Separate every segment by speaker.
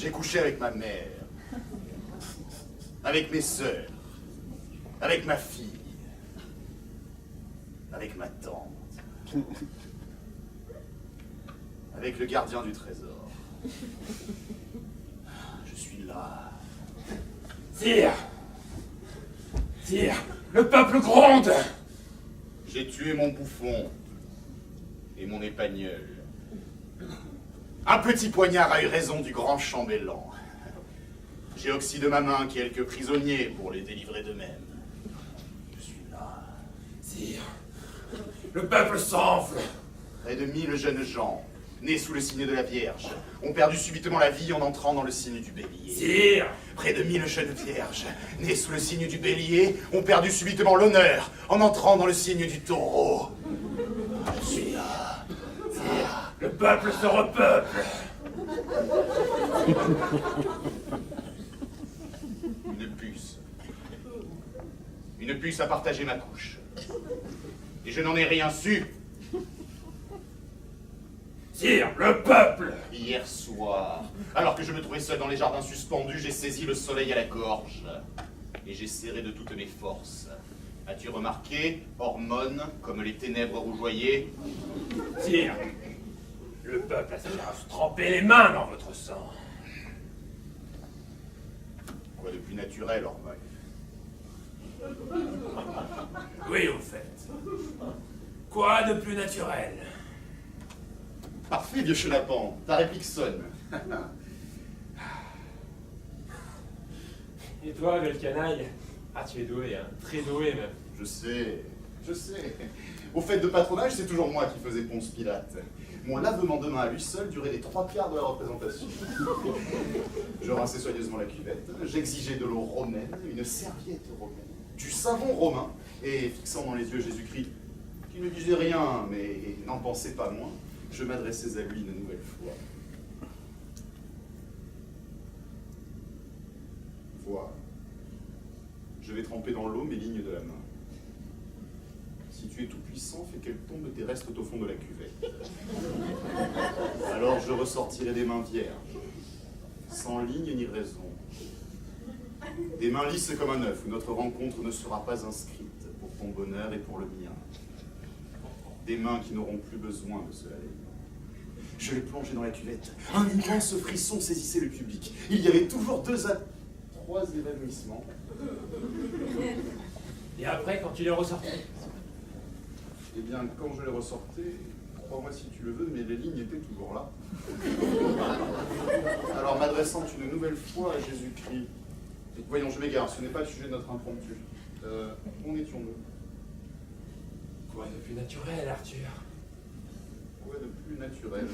Speaker 1: J'ai couché avec ma mère, avec mes sœurs, avec ma fille, avec ma tante, avec le gardien du trésor. Je suis là.
Speaker 2: Sire! Sire, le peuple gronde!
Speaker 1: J'ai tué mon bouffon et mon épagneul. Un petit poignard a eu raison du grand chambellan. J'ai oxy de ma main quelques prisonniers pour les délivrer d'eux-mêmes. Je suis là.
Speaker 2: Sire, le peuple s'enfle.
Speaker 1: Près de 1000 jeunes gens, nés sous le signe de la Vierge, ont perdu subitement la vie en entrant dans le signe du Bélier.
Speaker 2: Sire!
Speaker 1: Près de 1000 jeunes vierges, nées sous le signe du Bélier, ont perdu subitement l'honneur en entrant dans le signe du Taureau. Je suis là.
Speaker 2: Sire, le peuple se repeuple.
Speaker 1: Une puce. Une puce a partagé ma couche. Et je n'en ai rien su.
Speaker 2: Sire, le peuple!
Speaker 1: Hier soir, alors que je me trouvais seul dans les jardins suspendus, j'ai saisi le soleil à la gorge. Et j'ai serré de toutes mes forces. As-tu remarqué, hormones, comme les ténèbres rougeoyées?
Speaker 2: Sire, le peuple a se tremper les mains dans votre sang.
Speaker 1: Quoi de plus naturel, hormone?
Speaker 2: Oui, au fait. Quoi de plus naturel?
Speaker 1: Parfait, vieux chenapan, ta réplique sonne.
Speaker 3: Et toi, belle canaille? Ah, tu es doué, hein. Très doué, même.
Speaker 1: Je sais. Au fait de patronage, c'est toujours moi qui faisais Ponce Pilate. Mon lavement de main à lui seul durait les 3/4 de la représentation. Je rinçais soigneusement la cuvette, j'exigeais de l'eau romaine, une serviette romaine, du savon romain, et fixant dans les yeux Jésus-Christ, qui ne disait rien, mais n'en pensait pas moins, je m'adressais à lui une nouvelle fois. Vois, je vais tremper dans l'eau mes lignes de la main. Si tu es tout puissant, fais qu'elles tombent tes restes au fond de la cuvette. Alors je ressortirai des mains vierges, sans ligne ni raison. Des mains lisses comme un œuf, où notre rencontre ne sera pas inscrite pour ton bonheur et pour le mien. Des mains qui n'auront plus besoin de se laver. Je les plongeai dans la cuvette. Un immense frisson saisissait le public. Il y avait toujours 2 à 3 évanouissements.
Speaker 3: Et après, quand tu l'es ressorti?
Speaker 1: Eh bien, quand je les ressortais, crois-moi si tu le veux, mais les lignes étaient toujours là. Alors, m'adressant une nouvelle fois à Jésus-Christ, et voyons, je m'égare, ce n'est pas le sujet de notre impromptu. Où en étions-nous?
Speaker 3: Quoi de plus naturel, Arthur?
Speaker 1: Quoi de plus naturel?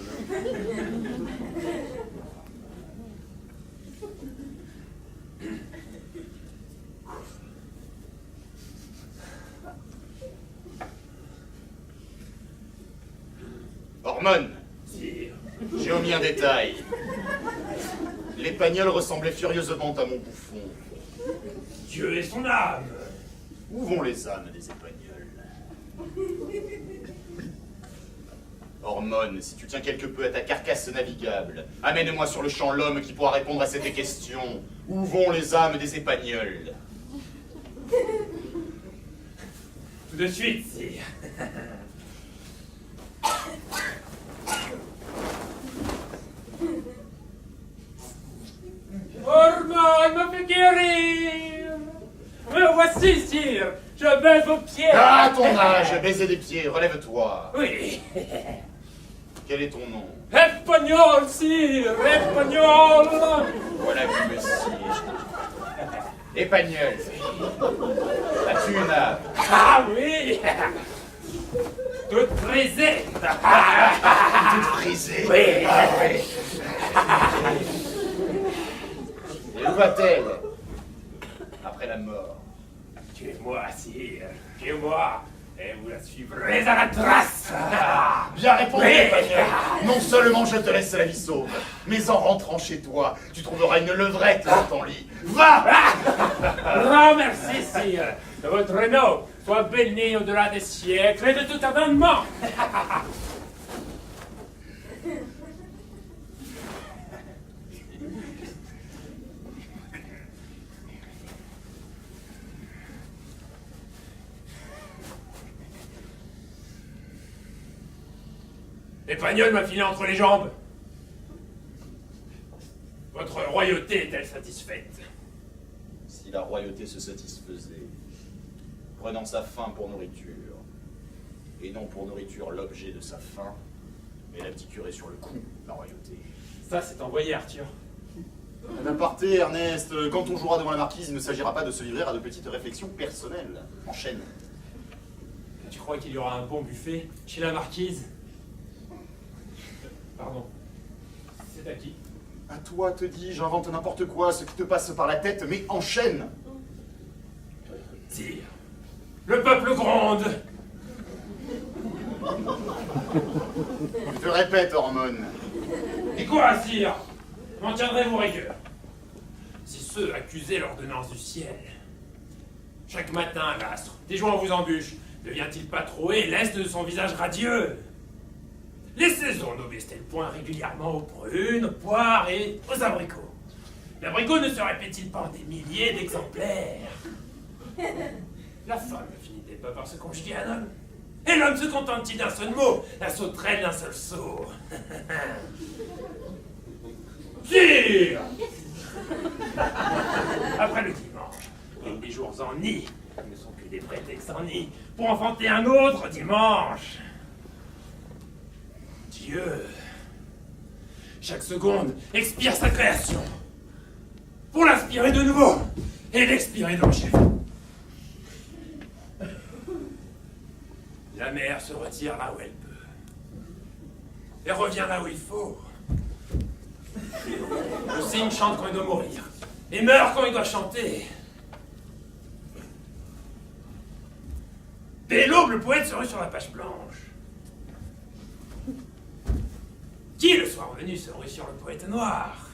Speaker 1: Hormone!
Speaker 2: Sire,
Speaker 1: J'ai omis un détail. L'épagnol ressemblait furieusement à mon bouffon.
Speaker 2: Dieu et son âme.
Speaker 1: Où vont les âmes des épagnols? Hormone, si tu tiens quelque peu à ta carcasse navigable, amène-moi sur le champ l'homme qui pourra répondre à cette question. Où vont les âmes des épagnols?
Speaker 2: Tout de suite, sire.
Speaker 3: Ormond m'a fait guérir! Me voici, sire! Je baise vos pieds!
Speaker 1: Ah, à ton âge, baiser des pieds, relève-toi.
Speaker 2: Oui.
Speaker 1: Quel est ton nom?
Speaker 3: Espagnol, sire! Espagnol!
Speaker 1: Voilà qui me sied. Épagnol, as-tu une âme?
Speaker 2: Ah oui. Toute brisée.
Speaker 1: Toute brisée.
Speaker 2: Oui.
Speaker 1: Ah, oui. Et où va-t-elle? Après la mort.
Speaker 2: Tuez-moi, sire. Tuez-moi. Et vous la suivrez à la trace.
Speaker 1: Bien répondu,
Speaker 2: Oui.
Speaker 1: Épagnol. Non seulement je te laisse la vie sauve, mais en rentrant chez toi, tu trouveras une levrette dans ton lit. Va!
Speaker 2: Grand merci, sire. Que votre nom soit béni au-delà des siècles et de tout avènement. L'épagnol m'a filé entre les jambes. Votre royauté est-elle satisfaite?
Speaker 1: Si la royauté se satisfaisait, prenant sa faim pour nourriture, et non pour nourriture l'objet de sa faim, mais l'abdiquerait sur le coup, la royauté.
Speaker 2: Ça, c'est envoyé, Arthur.
Speaker 1: Un aparté, Ernest, quand on jouera devant la marquise, il ne s'agira pas de se livrer à de petites réflexions personnelles. Enchaîne.
Speaker 2: Tu crois qu'il y aura un bon buffet chez la marquise? Pardon. C'est à qui?
Speaker 1: À toi, te dis, j'invente n'importe quoi, ce qui te passe par la tête, mais enchaîne.
Speaker 2: Sire, le peuple gronde.
Speaker 1: Je te répète, Hormone.
Speaker 2: Et quoi, sire? M'en tiendrez-vous rigueur? Si ceux accusés l'ordonnance du ciel, chaque matin, l'astre, déjouant vos embûches, devient-il pas troué l'est de son visage radieux? Les saisons n'obéissent-elles point régulièrement aux prunes, aux poires et aux abricots? L'abricot ne se répète-t-il pas en des milliers d'exemplaires? La femme ne finit-elle pas par se conjuguer à un homme? Et l'homme se contente-t-il d'un seul mot, la sauterelle d'un seul saut? Sire! Après le dimanche, comme des jours en nid, ne sont que des prétextes en nid pour enfanter un autre dimanche. Dieu, chaque seconde expire sa création pour l'inspirer de nouveau et l'expirer d'enchère. La mer se retire là où elle peut et revient là où il faut. Le cygne chante quand il doit mourir et meurt quand il doit chanter. Dès l'aube, le poète se rue sur la page blanche. Qui, le soir venu, se rue sur le poète noir?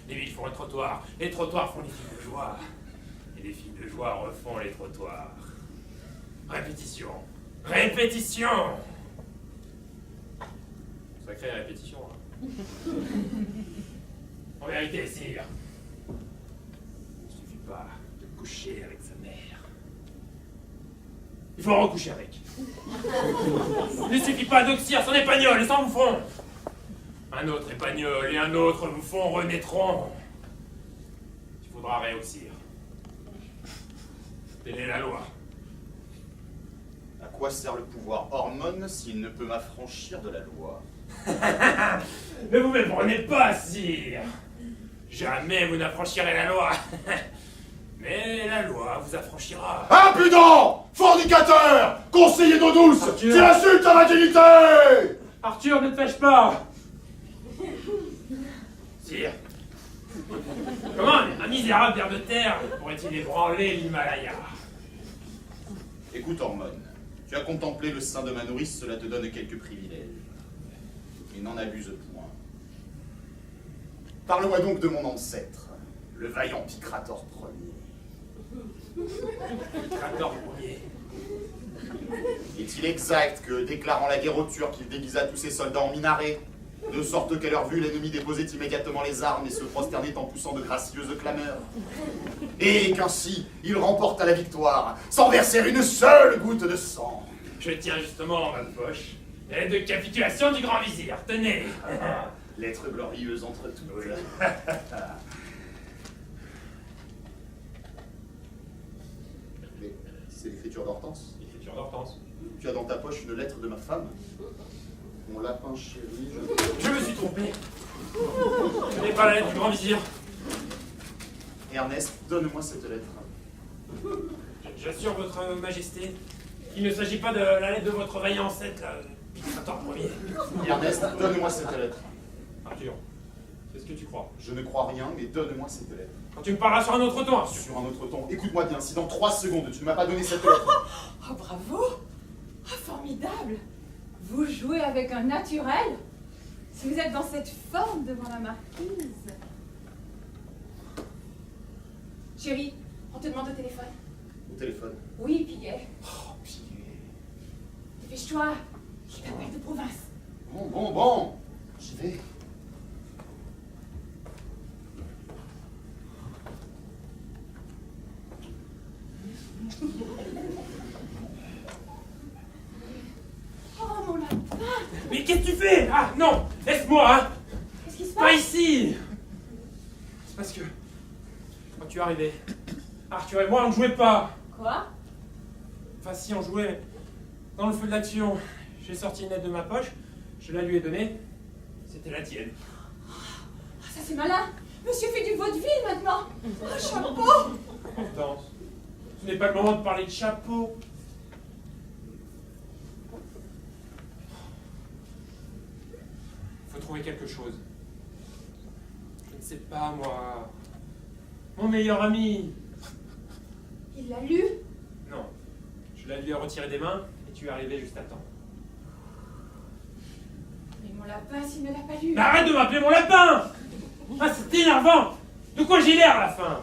Speaker 2: Les villes font le trottoir, les trottoirs font les filles de joie, et les filles de joie refont les trottoirs. Répétition, répétition. Sacrée répétition, hein. En vérité, sire, il ne suffit pas de coucher avec sa mère. Il faut en recoucher avec. Il ne suffit pas d'oxyre son épagnol et sans bouffon. Un autre épagnol et un autre bouffon renaîtront. Il faudra réoxyre. Telle est la loi.
Speaker 1: À quoi sert le pouvoir Hormone s'il ne peut m'affranchir de la loi?
Speaker 2: Ne vous méprenez pas, sire. Jamais vous n'affranchirez la loi. Mais la loi vous affranchira.
Speaker 1: Impudent! Fornicateur! Conseiller d'eau douce!
Speaker 2: Arthur.
Speaker 1: Tu insultes à ma dignité!
Speaker 2: Arthur, ne te fâche pas. Sire, comment un misérable ver de terre pourrait-il ébranler l'Himalaya?
Speaker 1: Écoute, Hormone, tu as contemplé le sein de ma nourrice, cela te donne quelques privilèges. Mais n'en abuse point. Parle-moi donc de mon ancêtre, le vaillant Picrator Ier.
Speaker 2: Picrator Ier.
Speaker 1: Est-il exact que, déclarant la guerre aux Turcs, il déguisa tous ses soldats en minarets, de sorte qu'à leur vue, l'ennemi déposait immédiatement les armes et se prosternait en poussant de gracieuses clameurs? Et qu'ainsi, il remporta la victoire, sans verser une seule goutte de sang?
Speaker 2: Je tiens justement en ma poche l'aide de capitulation du grand vizir. Tenez.
Speaker 1: Lettre glorieuse entre toutes.
Speaker 2: Oui.
Speaker 1: Mais c'est l'écriture d'Hortense.
Speaker 2: L'écriture d'Hortense.
Speaker 1: Tu as dans ta poche une lettre de ma femme? Mon lapin chéri,
Speaker 2: Je me suis trompé. Ce n'est pas la lettre du grand vizir.
Speaker 1: Ernest, donne-moi cette lettre.
Speaker 2: J'assure votre majesté qu'il ne s'agit pas de la lettre de votre vaillant ancêtre, Picrator Ier.
Speaker 1: Ernest, donne-moi cette lettre.
Speaker 2: Arthur, c'est ce que tu crois.
Speaker 1: Je ne crois rien, mais donne-moi cette lettre.
Speaker 2: Quand tu me parleras sur un autre ton, Arthur.
Speaker 1: Sur un autre ton, écoute-moi bien, si dans 3 secondes tu ne m'as pas donné cette lettre...
Speaker 4: Oh, bravo! Ah, formidable! Vous jouez avec un naturel? Si vous êtes dans cette forme devant la marquise... Chérie, on te demande au téléphone.
Speaker 1: Au téléphone.
Speaker 4: Oui, Piguet.
Speaker 1: Oh, Piguet.
Speaker 4: Dépêche-toi, je t'appelle de province.
Speaker 1: Bon, j'y vais.
Speaker 4: Oh, mon lapin!
Speaker 2: Mais qu'est-ce que tu fais? Ah, non! Laisse-moi, hein!
Speaker 4: Qu'est-ce qui se
Speaker 2: Pas
Speaker 4: passe?
Speaker 2: ici! C'est parce que... Quand tu es arrivé, Arthur et moi, on ne jouait pas.
Speaker 4: Quoi?
Speaker 2: Enfin, si, on jouait. Dans le feu de l'action, j'ai sorti une lettre de ma poche, je la lui ai donnée. C'était la tienne.
Speaker 4: Ah, ça c'est malin. Monsieur fait du vaudeville maintenant. Oh, chapeau.
Speaker 2: Hortense, ce n'est pas le moment de parler de chapeau. Faut trouver quelque chose. Je ne sais pas, moi. Mon meilleur ami.
Speaker 4: Il l'a lu?
Speaker 2: Non. Je la lui ai retiré des mains et tu es arrivé juste à temps.
Speaker 4: Mais mon lapin, s'il ne l'a pas lu.
Speaker 2: Mais arrête de m'appeler mon lapin! Ah, c'est énervant! De quoi j'ai l'air à la fin?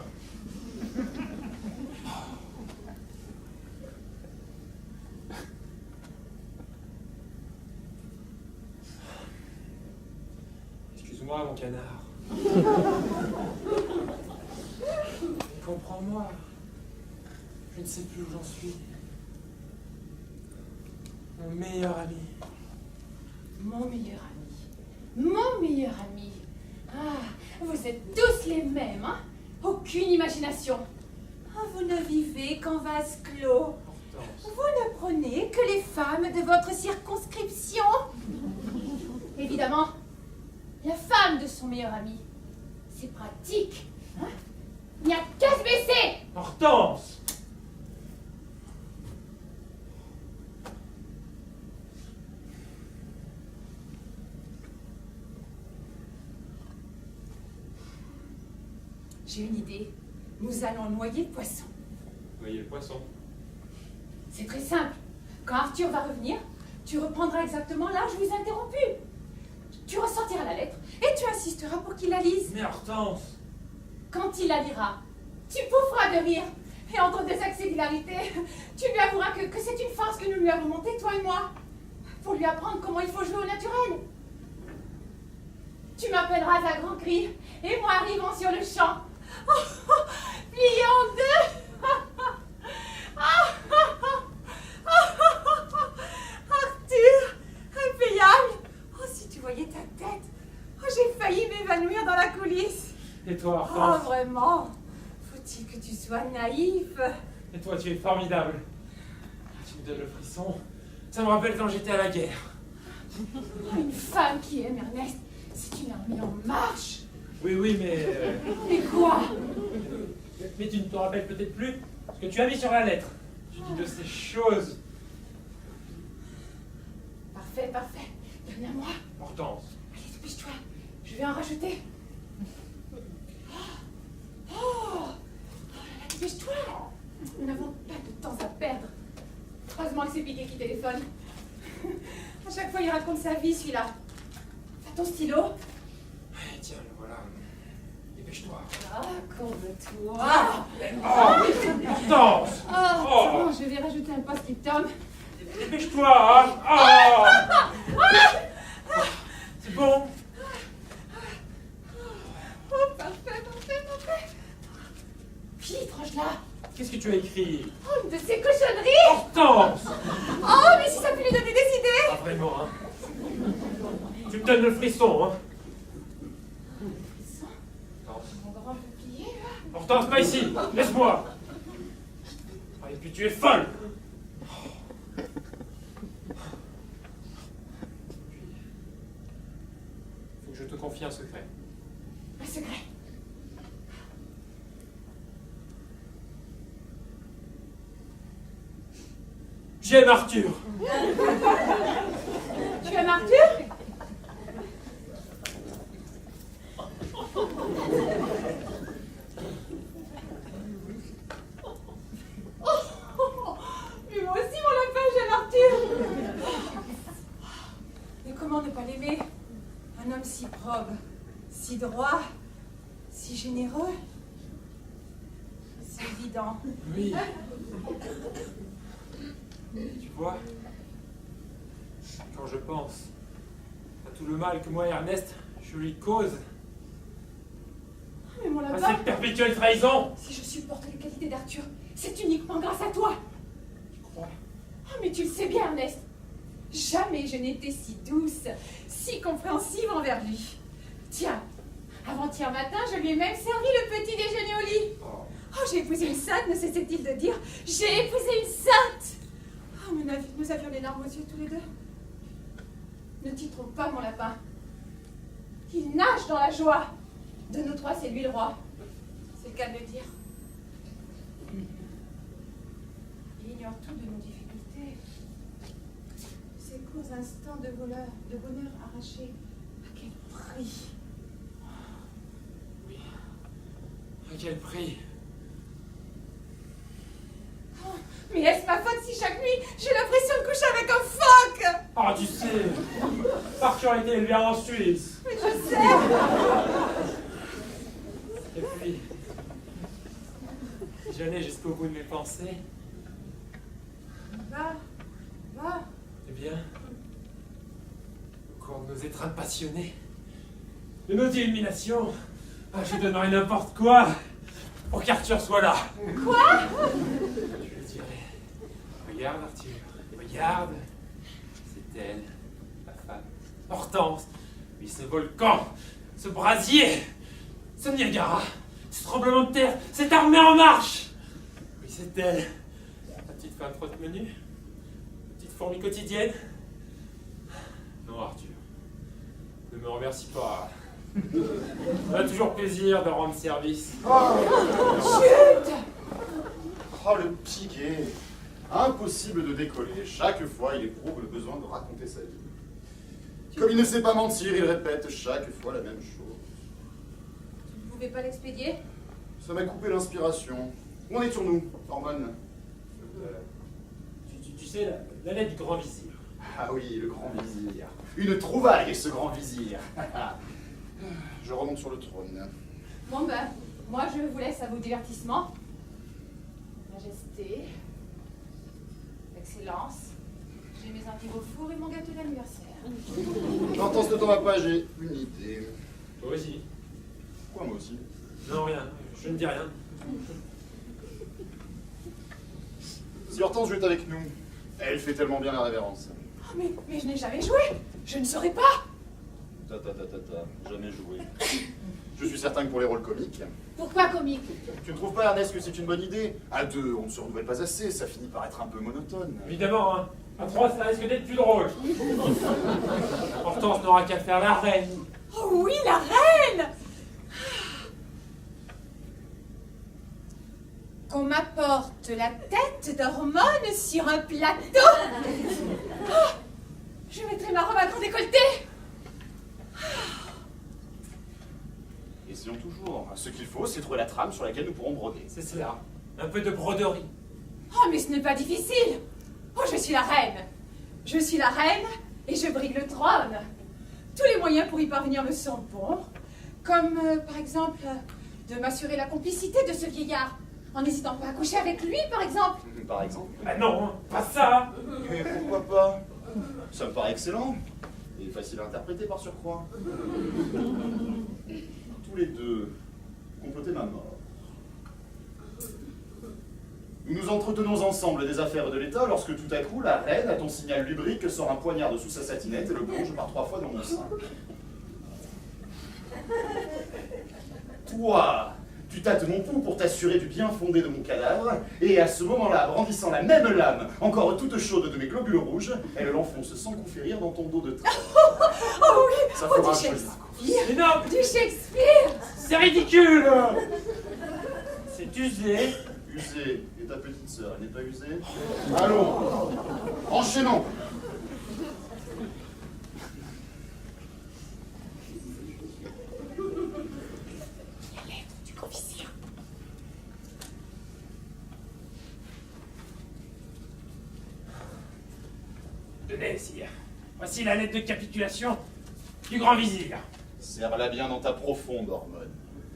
Speaker 2: Excuse-moi, mon canard. Comprends-moi. Je ne sais plus où j'en suis. Mon meilleur ami.
Speaker 4: Mon meilleur ami. Mon meilleur ami. Ah, vous êtes tous les mêmes, hein? Aucune imagination. Ah, vous ne vivez qu'en vase clos.
Speaker 2: Hortense.
Speaker 4: Vous ne prenez que les femmes de votre circonscription. Évidemment, la femme de son meilleur ami. C'est pratique, hein? Il n'y a qu'à se baisser.
Speaker 2: Hortense!
Speaker 4: J'ai une idée. Nous allons noyer le poisson.
Speaker 2: Voyez le poisson.
Speaker 4: C'est très simple. Quand Arthur va revenir, tu reprendras exactement là où je vous ai interrompu. Tu ressortiras la lettre et tu insisteras pour qu'il la lise.
Speaker 2: Mais Hortense!
Speaker 4: Quand il la lira, tu poufferas de rire. Et entre deux accès d'hilarité, tu lui avoueras que c'est une farce que nous lui avons montée, toi et moi, pour lui apprendre comment il faut jouer au naturel. Tu m'appelleras à grands cris, et moi arrivant sur le champ, plié en deux. Arthur, impayable. Oh, si tu voyais ta tête. Oh, j'ai failli m'évanouir dans la coulisse.
Speaker 2: Et toi,
Speaker 4: Oh,
Speaker 2: Hortense?
Speaker 4: vraiment? Faut-il que tu sois naïf?
Speaker 2: Et toi, tu es formidable. Tu me donnes le frisson. Ça me rappelle quand j'étais à la guerre.
Speaker 4: Une femme qui aime Ernest, c'est une armée en marche.
Speaker 2: Oui, oui, mais...
Speaker 4: Mais quoi?
Speaker 2: Mais tu ne te rappelles peut-être plus ce que tu as mis sur la lettre. Tu dis de ces choses.
Speaker 4: Parfait, parfait. Donne à moi.
Speaker 2: Hortense.
Speaker 4: Allez, dépêche-toi. Je vais en rajouter. Oh là là, dépêche-toi. Nous n'avons pas de temps à perdre. Heureusement que c'est Piqué qui téléphone. À chaque fois, il raconte sa vie, celui-là. T'as ton stylo?
Speaker 2: Tiens, le voilà. Dépêche-toi.
Speaker 4: Ah, comme toi.
Speaker 2: Oh, Hortense!
Speaker 4: Oh, c'est bon, je vais rajouter un post-scriptum.
Speaker 2: Dépêche-toi, hein! Oh! C'est bon?
Speaker 4: Oh, parfait, parfait, parfait. Puis, tranche-là.
Speaker 2: Qu'est-ce que tu as écrit?
Speaker 4: Oh, une de ces cochonneries.
Speaker 2: Hortense!
Speaker 4: Oh, mais si ça peut lui donner des idées.
Speaker 2: Ah, vraiment, hein? Tu me donnes le frisson, hein? Hortense.
Speaker 4: Mon grand peuplier, là.
Speaker 2: Hortense, pas ici! Laisse-moi! Ah, et puis tu es folle! Faut que je te confie un secret.
Speaker 4: Un secret.
Speaker 2: J'aime Arthur!
Speaker 4: Tu aimes Arthur? Mais moi aussi, mon lapin, j'aime Arthur. Mais comment ne pas l'aimer? Un homme si probe, si droit, si généreux, si évident.
Speaker 2: Oui. Tu vois, quand je pense à tout le mal que moi et Ernest, je lui cause,
Speaker 4: Mais mon
Speaker 2: à
Speaker 4: lapin,
Speaker 2: cette perpétuelle trahison,
Speaker 4: si je supporte les qualités d'Arthur, c'est uniquement grâce à toi.
Speaker 2: tu crois?
Speaker 4: Oh, mais tu le sais bien, Ernest. Jamais je n'étais si douce, si compréhensive envers lui. Tiens, avant-hier matin, je lui ai même servi le petit déjeuner au lit. Oh, j'ai épousé une sainte, ne cessait-il de dire. J'ai épousé une sainte. Oh, nous avions les larmes aux yeux tous les deux. Ne t'y trompe pas, mon lapin. Il nage dans la joie. De nous trois, c'est lui le roi. C'est le cas de le dire. Il ignore tout de nos difficultés. Ces courts instants de bonheur arrachés. À quel prix?
Speaker 2: Oui. À quel prix?
Speaker 4: Oh, mais est-ce ma faute si chaque nuit, j'ai l'impression de coucher avec un phoque?
Speaker 2: Ah, tu sais, Arthur a été élevé en Suisse.
Speaker 4: Mais je sais.
Speaker 2: Et puis, j'allais jusqu'au bout de mes pensées.
Speaker 4: Va.
Speaker 2: Eh bien, au cours de nos étreintes passionnées, de nos illuminations, je donnerais n'importe quoi pour qu'Arthur soit là.
Speaker 4: Quoi?
Speaker 2: Je lui dirais, regarde Arthur, regarde, c'est elle, la femme, Hortense, oui ce volcan, ce brasier, ce Niagara, ce tremblement de terre, cette armée en marche. Oui c'est elle, la petite femme trotte-menu, la petite fourmi quotidienne. Non Arthur, ne me remercie pas. On a toujours plaisir de rendre service.
Speaker 4: Chut!
Speaker 1: Oh, le piguet. Impossible de décoller. Chaque fois, il éprouve le besoin de raconter sa vie. Comme il ne sait pas mentir, il répète chaque fois la même chose.
Speaker 4: Vous ne pouvez pas l'expédier?
Speaker 1: Ça m'a coupé l'inspiration. Où en étions-nous, Hormone?
Speaker 2: Tu sais, la lettre du grand vizir.
Speaker 1: Ah oui, le grand vizir. Une trouvaille, ce grand vizir. Je remonte sur le trône.
Speaker 4: Bon ben, moi je vous laisse à vos divertissements. Majesté, Excellence, j'ai mes endives au four et mon gâteau d'anniversaire.
Speaker 1: J'entends ce temps va pas, j'ai une idée.
Speaker 2: Toi aussi.
Speaker 1: Quoi, moi aussi?
Speaker 2: Non, rien. Je ne dis rien.
Speaker 1: Si Hortense joue avec nous, elle fait tellement bien la révérence.
Speaker 4: Oh, mais je n'ai jamais joué. Je ne saurais pas.
Speaker 1: Jamais joué. Je suis certain que pour les rôles comiques.
Speaker 4: Pourquoi comique?
Speaker 1: Tu ne trouves pas, Ernest, que c'est une bonne idée? À deux, on ne se renouvelle pas assez, ça finit par être un peu monotone.
Speaker 2: Évidemment, hein. À 3, ça risque d'être plus drôle. Hortense n'aura qu'à faire la reine.
Speaker 4: Oh oui, la reine! Qu'on m'apporte la tête d'Hormone sur un plateau. Oh, je mettrai ma robe à grand décolleté.
Speaker 1: Essayons toujours. Ce qu'il faut, c'est trouver la trame sur laquelle nous pourrons broder.
Speaker 2: C'est cela. Un peu de broderie.
Speaker 4: Oh, mais ce n'est pas difficile. Oh, je suis la reine. Je suis la reine et je brigue le trône. Tous les moyens pour y parvenir me sont bons. Comme, par exemple, de m'assurer la complicité de ce vieillard. En n'hésitant pas à coucher avec lui, par exemple.
Speaker 1: Par exemple.
Speaker 2: Ah non, hein, pas ça.
Speaker 1: Mais pourquoi pas? Ça me paraît excellent. Et facile à interpréter par surcroît. Tous les deux, comploter ma mort. Nous nous entretenons ensemble des affaires de l'État lorsque tout à coup, la reine, à ton signal lubrique, sort un poignard de sous sa satinette et le plonge par 3 fois dans mon sein. Toi, tu tâtes mon pouls pour t'assurer du bien fondé de mon cadavre, et à ce moment-là, brandissant la même lame, encore toute chaude de mes globules rouges, elle l'enfonce sans conférir dans ton dos de traîne.
Speaker 4: Oh oui,
Speaker 1: Ça
Speaker 4: oh,
Speaker 1: fera
Speaker 4: du
Speaker 1: un joli
Speaker 4: Shakespeare.
Speaker 2: Mais non,
Speaker 4: Du Shakespeare.
Speaker 2: c'est ridicule. C'est usé.
Speaker 1: Usée, et ta petite sœur, elle n'est pas usée? Allons, enchaînons.
Speaker 4: La lettre du grand vizir.
Speaker 2: Tenez, sire. Voici la lettre de capitulation du grand vizir.
Speaker 1: Serre-la bien dans ta profonde hormone.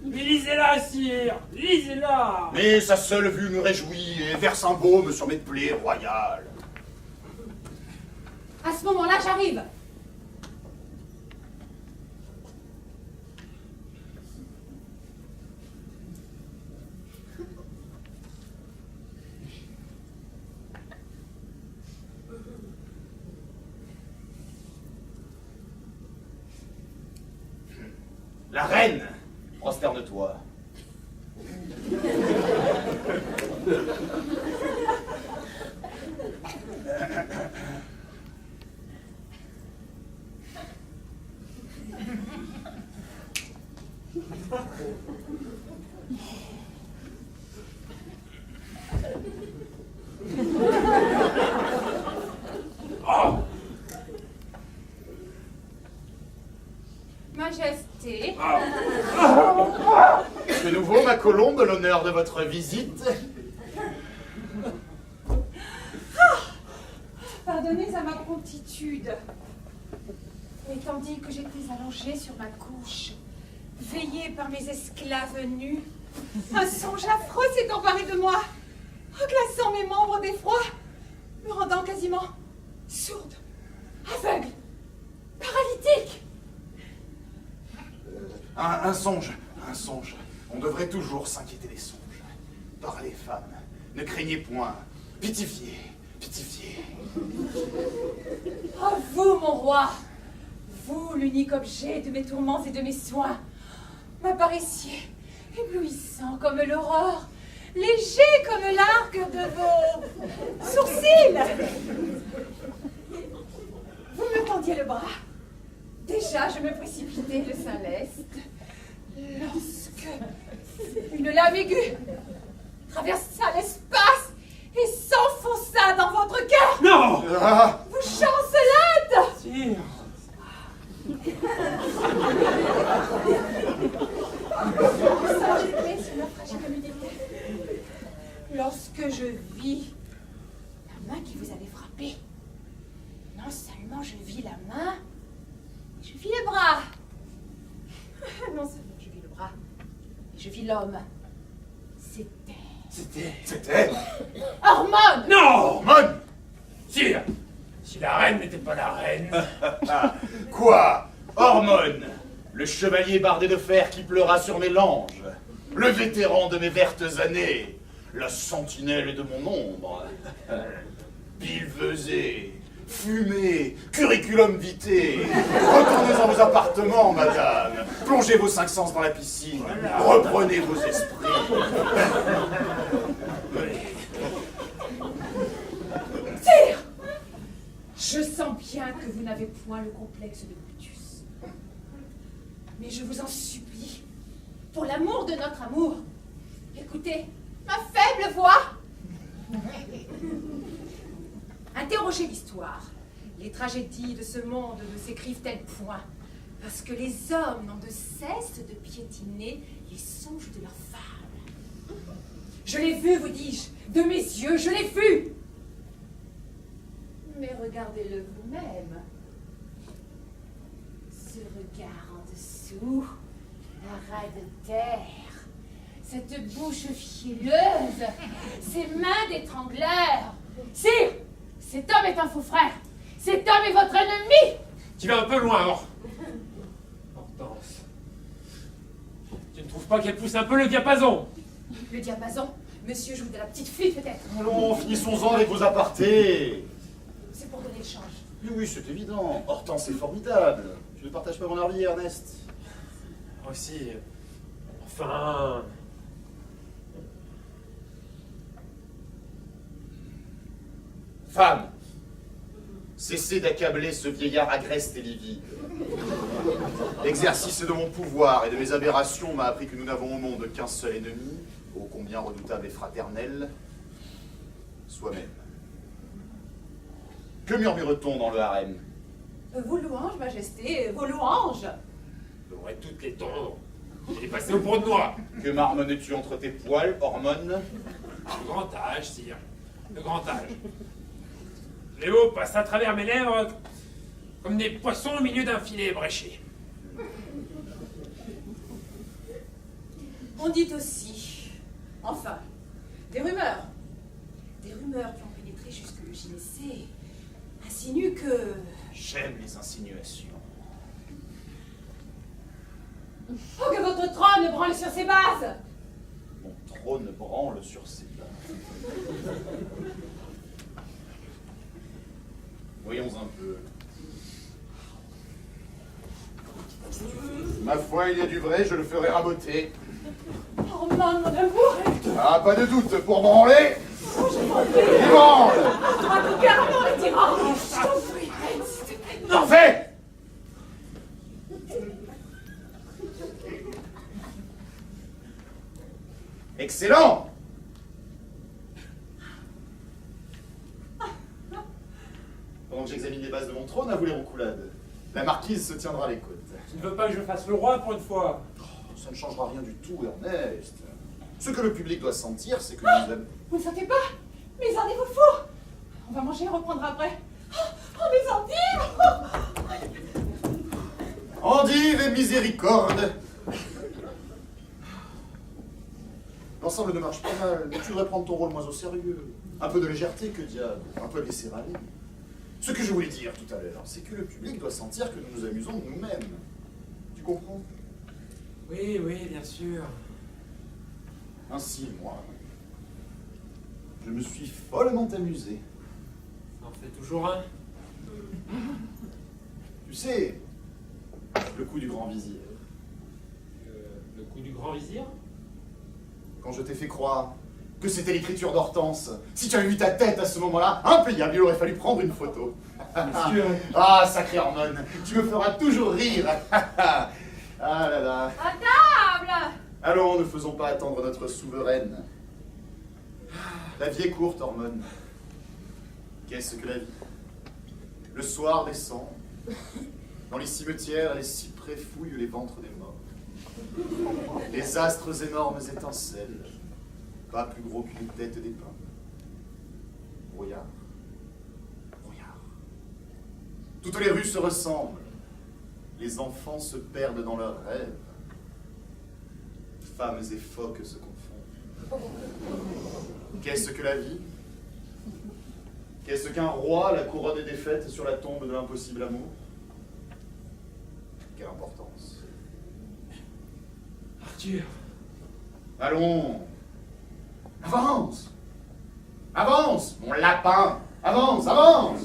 Speaker 2: Mais lisez-la, sire. Lisez-la.
Speaker 1: Mais sa seule vue me réjouit et verse un baume sur mes plaies royales.
Speaker 4: À ce moment-là, j'arrive.
Speaker 1: La reine, prosterne-toi.
Speaker 4: Majesté,
Speaker 1: De nouveau, ma colombe, l'honneur de votre visite.
Speaker 4: pardonnez à ma promptitude. Mais tandis que j'étais allongée sur ma couche, veillée par mes esclaves nus, un songe affreux s'est emparé de moi, glaçant mes membres d'effroi, me rendant quasiment sourde, aveugle, paralytique.
Speaker 1: Un songe. On devrait toujours s'inquiéter des songes. Parlez, femmes, ne craignez point. Pitifiez.
Speaker 4: Oh, vous, mon roi, vous, l'unique objet de mes tourments et de mes soins, m'apparaissiez éblouissant comme l'aurore, léger comme l'arc de vos sourcils. Vous me tendiez le bras. Déjà, je me précipitais le sein leste, lorsque une lame aiguë traversa l'espace et s'enfonça dans votre cœur.
Speaker 2: Non!
Speaker 1: Ah,
Speaker 4: Vous chancelâtes.
Speaker 2: Sire!
Speaker 4: Vous s'agitez sur ma fragile humilité. Lorsque je vis la main qui vous avait frappé, non seulement je vis la main, mais je vis le bras. Non seulement je vis le bras, mais je vis l'homme.
Speaker 1: c'était
Speaker 4: Hormone!
Speaker 2: Non!
Speaker 1: Hormone.
Speaker 2: Sire! Si la reine n'était pas la reine...
Speaker 1: Quoi? Hormone, le chevalier bardé de fer qui pleura sur mes langes, le vétéran de mes vertes années, la sentinelle de mon ombre. Billevesée, fumée, curriculum vitae. Retournez dans vos appartements, madame. Plongez vos 5 sens dans la piscine. Reprenez vos esprits.
Speaker 4: Sire! Je sens bien que vous n'avez point le complexe de Brutus. Mais je vous en supplie, pour l'amour de notre amour, écoutez ma faible voix. Interrogez l'histoire. Les tragédies de ce monde ne s'écrivent-elles point parce que les hommes n'ont de cesse de piétiner les songes de leurs femmes. Je l'ai vu, vous dis-je, de mes yeux, je l'ai vu. Mais regardez-le vous-même. Ce regard en dessous, la rade terre, cette bouche fielleuse, ces mains d'étrangleur. Sire, cet homme est un faux frère. Cet homme est votre ennemi.
Speaker 2: Tu vas un peu loin, Hortense. Tu ne trouves pas qu'elle pousse un peu le diapason?
Speaker 4: Le diapason, monsieur joue de la petite fille peut-être.
Speaker 1: Allons, finissons-en avec vos apartés.
Speaker 4: C'est pour donner le change.
Speaker 1: Oui, c'est évident. Hortense est formidable. Tu ne partages pas mon avis, Ernest?
Speaker 2: Moi aussi. Enfin...
Speaker 1: Femme, cessez d'accabler ce vieillard agreste et livide. L'exercice de mon pouvoir et de mes aberrations m'a appris que nous n'avons au monde qu'un seul ennemi, ô combien redoutable et fraternel, soi-même. Que murmure-t-on dans le harem?
Speaker 4: Vos louanges, majesté, vos louanges.
Speaker 2: Je devrais toutes les tondre. J'ai passé au pot de noix.
Speaker 1: Que marmonnes-tu entre tes poils, hormone?
Speaker 2: Le grand âge, sire. Le grand âge. Les mots passent à travers mes lèvres comme des poissons au milieu d'un filet ébréché.
Speaker 4: On dit aussi, enfin, des rumeurs qui ont pénétré jusque le gynécée, insinuent que...
Speaker 1: J'aime les insinuations.
Speaker 4: Oh, que votre trône branle sur ses bases.
Speaker 1: Mon trône branle sur ses bases. Voyons un peu. Ma foi, il y a du vrai, je le ferai raboter.
Speaker 4: Ormond, mon amour.
Speaker 1: Ah, pas de doute, pour branler,
Speaker 4: Oh, je t'en prie.
Speaker 1: il branle.
Speaker 4: Prends ton cœur à mon retirant. Je t'en prie, Red, s'il te plaît.
Speaker 1: Parfait. Excellent. Pendant que j'examine les bases de mon trône, à vous les roucoulades. La marquise se tiendra les côtes.
Speaker 3: Tu ne veux pas que je fasse le roi pour une fois?
Speaker 1: Ça ne changera rien du tout, Ernest. Ce que le public doit sentir, c'est que nous aimons.
Speaker 4: Vous ne sentez pas? Mes endives au four. On va manger et reprendre après. Oh, mes endives.
Speaker 1: Endive et miséricorde. L'ensemble ne marche pas mal, mais tu devrais prendre ton rôle moins au sérieux. Un peu de légèreté, que diable. Un peu laisser aller. Ce que je voulais dire tout à l'heure, c'est que le public doit sentir que nous nous amusons de nous-mêmes. Tu comprends?
Speaker 2: Oui, oui, bien sûr.
Speaker 1: Ainsi, moi, je me suis follement amusé.
Speaker 2: Ça en fait toujours un.
Speaker 1: Tu sais, le coup du grand vizir.
Speaker 2: Le coup du grand vizir?
Speaker 1: Quand je t'ai fait croire que c'était l'écriture d'Hortense, si tu avais vu ta tête à ce moment-là, impayable, il aurait fallu prendre une photo.
Speaker 3: Monsieur.
Speaker 1: Ah, sacré Hormone, tu me feras toujours rire. Ah là là.
Speaker 4: À table.
Speaker 1: Allons, ne faisons pas attendre notre souveraine. La vie est courte, Hormone. Qu'est-ce que la vie? Le soir descend. Dans les cimetières, les cyprès fouillent les ventres des morts. Les astres énormes étincellent, pas plus gros qu'une tête d'épin. Brouillard, brouillard. Toutes les rues se ressemblent. Les enfants se perdent dans leurs rêves. Femmes et phoques se confondent. Qu'est-ce que la vie? Qu'est-ce qu'un roi, la couronne des défaites sur la tombe de l'impossible amour? Quelle importance.
Speaker 2: Arthur.
Speaker 1: Allons. Avance. Avance, mon lapin. Avance, avance.